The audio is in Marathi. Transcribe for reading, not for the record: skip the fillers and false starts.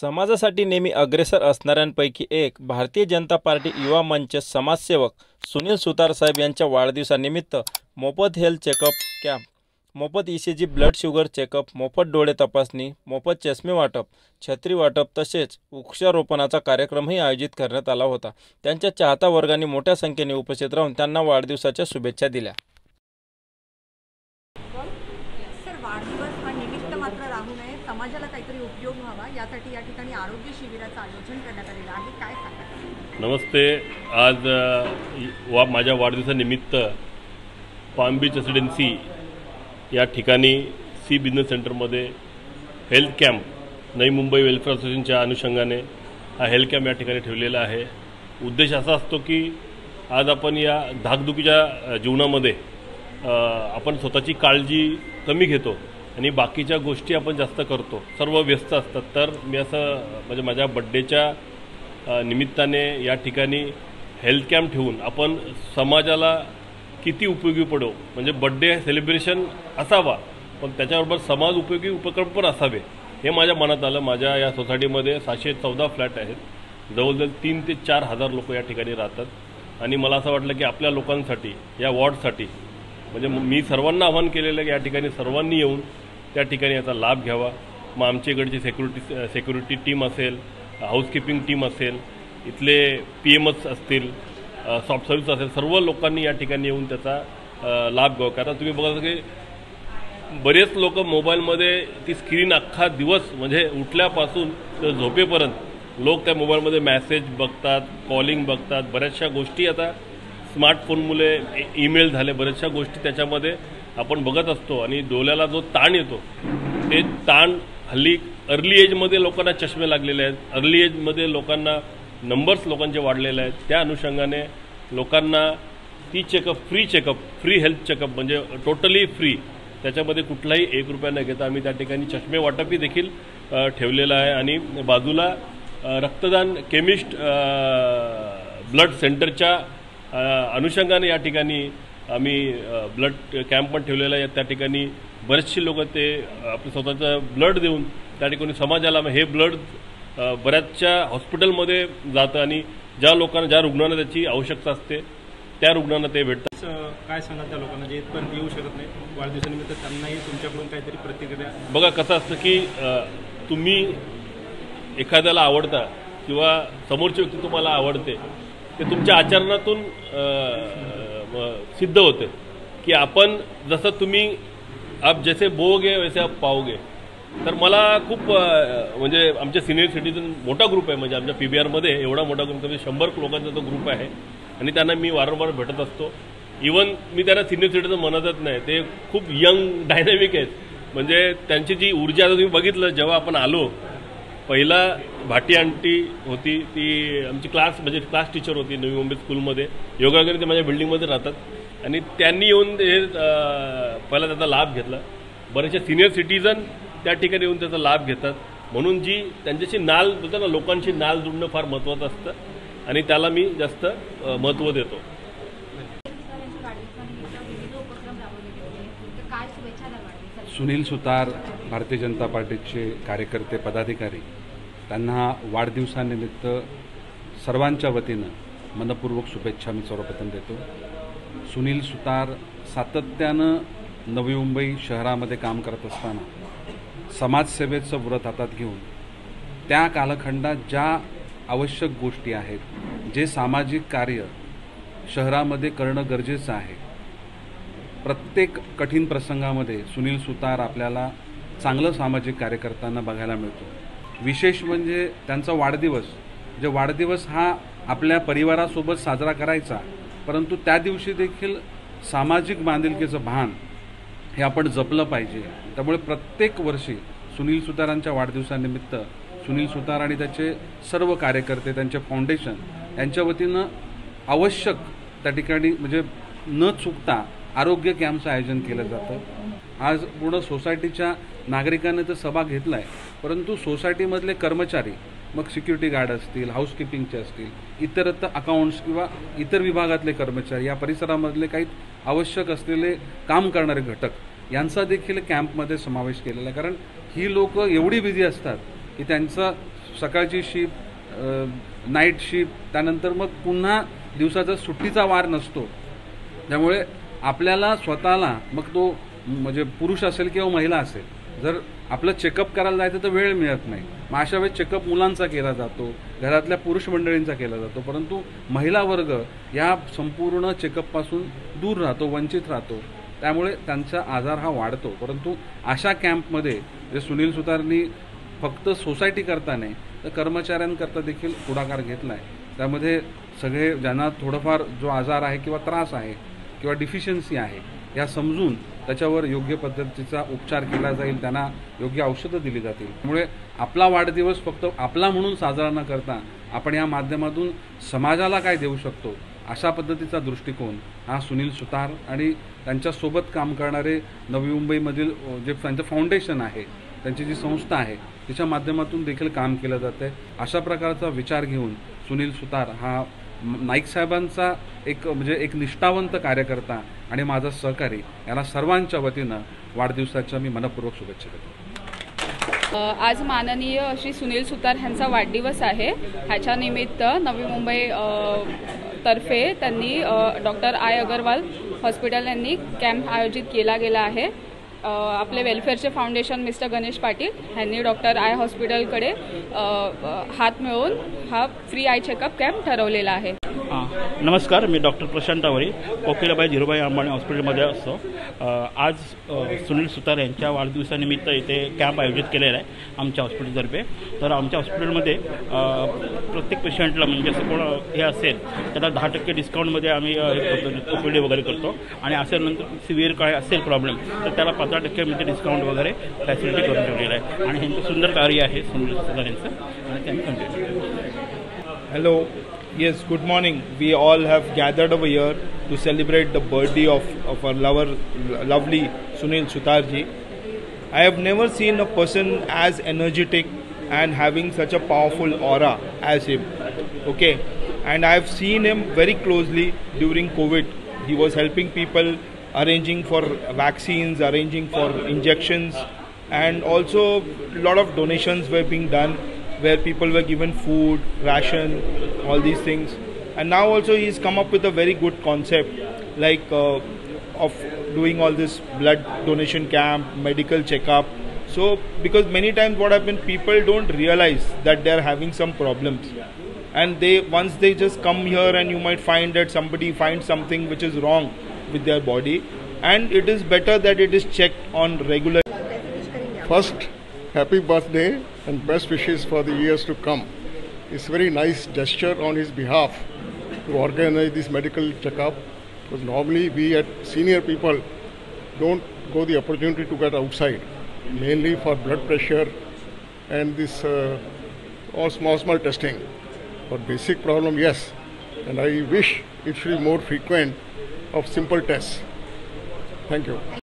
समाजासाठी नेहमी अग्रेसर असणाऱ्यांपैकी एक भारतीय जनता पार्टी युवा मंच समाजसेवक सुनील सुतार साहेब यांच्या वाढदिवसानिमित्त मोफत हेल्थ चेकअप कॅम्प, मोफत ECG ब्लड शुगर चेकअप, मोफत डोळे तपासणी, मोफत चष्मे वाटप, छत्री वाटप तसेच वृक्षारोपणाचा कार्यक्रमही आयोजित करण्यात आला होता। त्यांच्या चाहता वर्गाने मोठ्या संख्येने उपस्थित राहून त्यांना वाढदिवसाच्या शुभेच्छा दिल्या। सर, वाढदिवस हा निमित्त मात्र राहू नये, समाजाला काहीतरी उपयोग व्हावा यासाठी या ठिकाणी आरोग्य शिबिराचं आयोजन करण्यात आलेलं आहे। काय सांगता? नमस्ते। आज माझ्या वाढदिवसानिमित्त पाम बीच रेसिडेन्सी या ठिकाणी सी बिझनेस सेंटरमध्ये health camp Navi Mumbai welfare असोसिएशनच्या अनुषंगाने हा हेल्थ कॅम्प या ठिकाणी ठेवलेला आहे। उद्देश असा असतो की आज आपण या धाकधुकीच्या जीवनामध्ये आपण स्वतःची काळजी कमी घेतो आणि बाकीच्या गोष्टी आपण जास्त करतो, सर्व व्यस्त असतात। तर मी असं म्हणजे माझ्या बड्डेच्या निमित्ताने या ठिकाणी हेल्थ कॅम्प ठेवून आपण समाजाला किती उपयोगी पडो, म्हणजे बड्डे सेलिब्रेशन असावा पण त्याच्याबरोबर समाज उपयोगी उपक्रम पण असावे हे माझ्या मनात आलं। माझ्या या सोसायटीमध्ये 714 फ्लॅट आहेत, जवळजवळ 3 ते 4 हजार लोक या ठिकाणी राहतात आणि मला असं वाटलं की आपल्या लोकांसाठी, या वॉर्डसाठी, म्हणजे मी सर्वांना आवाहन केलेलं आहे की या ठिकाणी सर्वांनी येऊन त्या ठिकाणी याचा लाभ घ्यावा। मग आमच्या इकडची सेक्युरिटी टीम असेल, हाऊसकीपिंग टीम असेल, इथले PMs असतील, सॉफ्ट सर्व्हिस असेल, सर्व लोकांनी या ठिकाणी येऊन त्याचा लाभ घ्यावा। कारण तुम्ही बघा की बरेच लोक मोबाईलमध्ये ती स्क्रीन अख्खा दिवस म्हणजे उठल्यापासून तर झोपेपर्यंत लोक त्या मोबाईलमध्ये मेसेज बघतात, कॉलिंग बघतात, बऱ्याचशा गोष्टी आता स्मार्टफोनमुळे ईमेल झाले, बऱ्याचशा गोष्टी त्याच्यामध्ये आपण बघत असतो आणि डोळ्याला जो ताण येतो ते ताण हल्ली अर्ली एजमध्ये लोकांना चष्मे लागलेले आहेत, अर्ली एजमध्ये लोकांना नंबर्स लोकांचे वाढलेले आहेत। त्या अनुषंगाने लोकांना ती चेकअप फ्री हेल्थ चेकअप म्हणजे टोटली फ्री, त्याच्यामध्ये कुठलाही 1 रुपया न घेता आम्ही त्या ठिकाणी चष्मे वाटपही देखील ठेवलेलं आहे। आणि बाजूला रक्तदान केमिस्ट ब्लड सेंटरच्या अनुषंगाने या ठिकाणी आम्ही ब्लड कॅम्प पण ठेवलेला आहे। त्या ठिकाणी बरेचसे लोक ते आपलं स्वतःचं ब्लड देऊन त्या ठिकाणी समाजाला हे ब्लड बऱ्याचशा हॉस्पिटलमध्ये जातं आणि ज्या रुग्णांना त्याची आवश्यकता असते त्या रुग्णांना ते भेटतं। काय सांगाल त्या लोकांना जे इथपर्यंत येऊ शकत नाही वाढदिवसानिमित्त, त्यांनाही तुमच्याकडून काहीतरी प्रतिक्रिया? बघा कसं असतं की तुम्ही एखाद्याला आवडता किंवा समोरची व्यक्ती तुम्हाला आवडते ते तुमच्या आचरणातून सिद्ध होते की आपण जसं तुम्ही आप जैसे बोगे वैसे आप पाओगे। तर मला खूप म्हणजे आमच्या सिनियर सिटीजन मोठा ग्रुप आहे, म्हणजे आमच्या PBRमध्ये एवढा मोठा ग्रुप, म्हणजे 100 लोकांचा तो ग्रुप आहे आणि त्यांना मी वारंवार भेटत असतो। इवन मी त्यांना सिनियर सिटीजन म्हणतच नाही, ते खूप यंग डायनॅमिक आहेत, म्हणजे त्यांची जी ऊर्जा आता तुम्ही बघितलं जेव्हा आपण आलो, पहिला भाटी आंटी होती, ती आमची क्लास टीचर होती नवी मुंबई स्कूलमध्ये, योगाकडे ते माझ्या बिल्डिंगमध्ये राहतात आणि त्यांनी येऊन पहिला त्याचा लाभ घेतला। बरेचसे सिनियर सिटीजन त्या ठिकाणी येऊन त्याचा लाभ घेतात, म्हणून जी त्यांच्याशी नाल बोलतात ना, लोकांशी नाल जुळणं फार महत्त्वाचं असतं आणि त्याला मी जास्त महत्त्व देतो। सुनील सुतार भारतीय जनता पार्टीचे कार्यकर्ते पदाधिकारी, त्यांना वाढदिवसानिमित्त सर्वांच्या वतीनं मनपूर्वक शुभेच्छा मी सर्वप्रथम देतो। सुनील सुतार सातत्यानं नवी मुंबई शहरामध्ये काम करत असताना समाजसेवेचं व्रत हातात घेऊन त्या कालखंडात ज्या आवश्यक गोष्टी आहेत, जे सामाजिक कार्य शहरामध्ये करणं गरजेचं आहे, प्रत्येक कठीण प्रसंगामध्ये सुनील सुतार आपल्याला चांगलं सामाजिक कार्य करताना बघायला मिळतो। विशेष म्हणजे त्यांचा वाढदिवस हा आपल्या परिवारासोबत साजरा करायचा, परंतु त्या दिवशी देखील सामाजिक बांधिलकीचं भान हे आपण जपलं पाहिजे। त्यामुळे प्रत्येक वर्षी सुनील सुतारांच्या वाढदिवसानिमित्त सुनील सुतार आणि त्याचे सर्व कार्यकर्ते, त्यांचे फाउंडेशन यांच्या वतीनं आवश्यक त्या ठिकाणी म्हणजे न चुकता आरोग्य कॅम्पचं आयोजन केलं जातं। आज पूर्ण सोसायटीच्या नागरिकांनी तर सहभाग घेतला आहे, परंतु सोसायटीमधले कर्मचारी, मग सिक्युरिटी गार्ड असतील, हाऊसकीपिंगचे असतील, इतरत्र अकाउंट्स किंवा इतर विभागातले कर्मचारी, या परिसरामधले काही आवश्यक असलेले काम करणारे घटक यांचा देखील कॅम्पमध्ये समावेश केलेला आहे। कारण ही लोक एवढी बिझी असतात की त्यांचा सकाळची शिफ्ट, नाईट शिफ्ट, त्यानंतर मग पुन्हा दिवसाचा सुट्टीचा वार नसतो. त्यामुळे आपल्याला स्वतःला, मग तो म्हणजे पुरुष असेल किंवा महिला असेल, जर आपलं चेकअप करायला जायचं तर वेळ मिळत नाही. मग अशा वेळेस चेकअप मुलांचा केला जातो, घरातल्या पुरुष मंडळींचा केला जातो, परंतु महिला वर्ग या संपूर्ण चेकअपपासून दूर राहतो, वंचित राहतो. त्यामुळे त्यांचा आजार हा वाढतो. परंतु अशा कॅम्पमध्ये जे सुनील सुतारनी फक्त सोसायटी करता नाही तर कर्मचाऱ्यांकरता देखील पुढाकार घेतला आहे. त्यामध्ये सगळे ज्यांना थोडंफार जो आजार आहे किंवा त्रास आहे किंवा डिफिशियन्सी आहे या समजून त्याच्यावर योग्य पद्धतीचा उपचार केला जाईल, त्यांना योग्य औषधं दिली जातील. त्यामुळे आपला वाढदिवस फक्त आपला म्हणून साजरा न करता आपण या माध्यमातून समाजाला काय देऊ शकतो अशा पद्धतीचा दृष्टिकोन हा सुनील सुतार आणि त्यांच्यासोबत काम करणारे नवी मुंबईमधील जे त्यांचं फाउंडेशन आहे, त्यांची जी संस्था आहे तिच्या माध्यमातून देखील काम केलं जातं आहे. अशा प्रकारचा विचार घेऊन सुनील सुतार हा नाईक साहेबांचा एक निष्ठावंत कार्यकर्ता आणि माझा सहकारी याला सर्वांच्या वतीनं वाढदिवसाच्या मी मनपूर्वक शुभेच्छा देतो. आज माननीय श्री सुनील सुतार यांचा वाढदिवस आहे. ह्याच्या निमित्त नवी मुंबई तर्फे त्यांनी डॉक्टर आय अगरवाल हॉस्पिटल यांनी कॅम्प आयोजित केला गेला आहे. आपले वेलफेअरचे फाउंडेशन मिस्टर गणेश पाटील यांनी डॉक्टर आय हॉस्पिटलकडे हात मिळवून हा फ्री आय चेकअप कॅम्प ठरवलेला आहे. नमस्कार, मी डॉक्टर प्रशांत आवरी, कोकिलाबाई धीरूभाई अंबानी हॉस्पिटलमध्ये असतो. आज सुनील सुतार यांच्या वाढदिवसानिमित्त इथे कॅम्प आयोजित केलेला आहे आमच्या हॉस्पिटलतर्फे. तर आमच्या हॉस्पिटलमध्ये प्रत्येक पेशंटला म्हणजे असं कोण हे असेल त्याला 10% डिस्काउंटमध्ये आम्ही ओपीडी वगैरे करतो आणि असेल नंतर सिव्हिअर काय असेल प्रॉब्लेम तर त्याला 15% डिस्काउंट वगैरे फॅसिलिटी करून ठेवलेलं आहे आणि ह्यांचं सुंदर कार्य आहे सुनील सुतार यांचं आणि त्यांनी continue. Hello. Yes, good morning. We all have gathered over here to celebrate the birthday of our lovely Sunil Sutarji. I have never seen a person as energetic and having such a powerful aura as him. Okay, and I have seen him very closely during COVID. He was helping people, arranging for vaccines, arranging for injections, and also a lot of donations were being done where people were given food, ration, all these things. And now also he's come up with a very good concept like of doing all this blood donation camp, medical checkup. So because many times what happens, people don't realize that they're having some problems, and once they just come here and you might find that somebody finds something which is wrong with their body, and it is better that it is checked on regular. First, happy birthday and best wishes for the years to come. It's very nice gesture on his behalf to organize this medical checkup, because normally we at senior people don't go the opportunity to get outside, mainly for blood pressure and this all small testing. For basic problem, yes, and I wish it should be more frequent of simple tests. Thank you.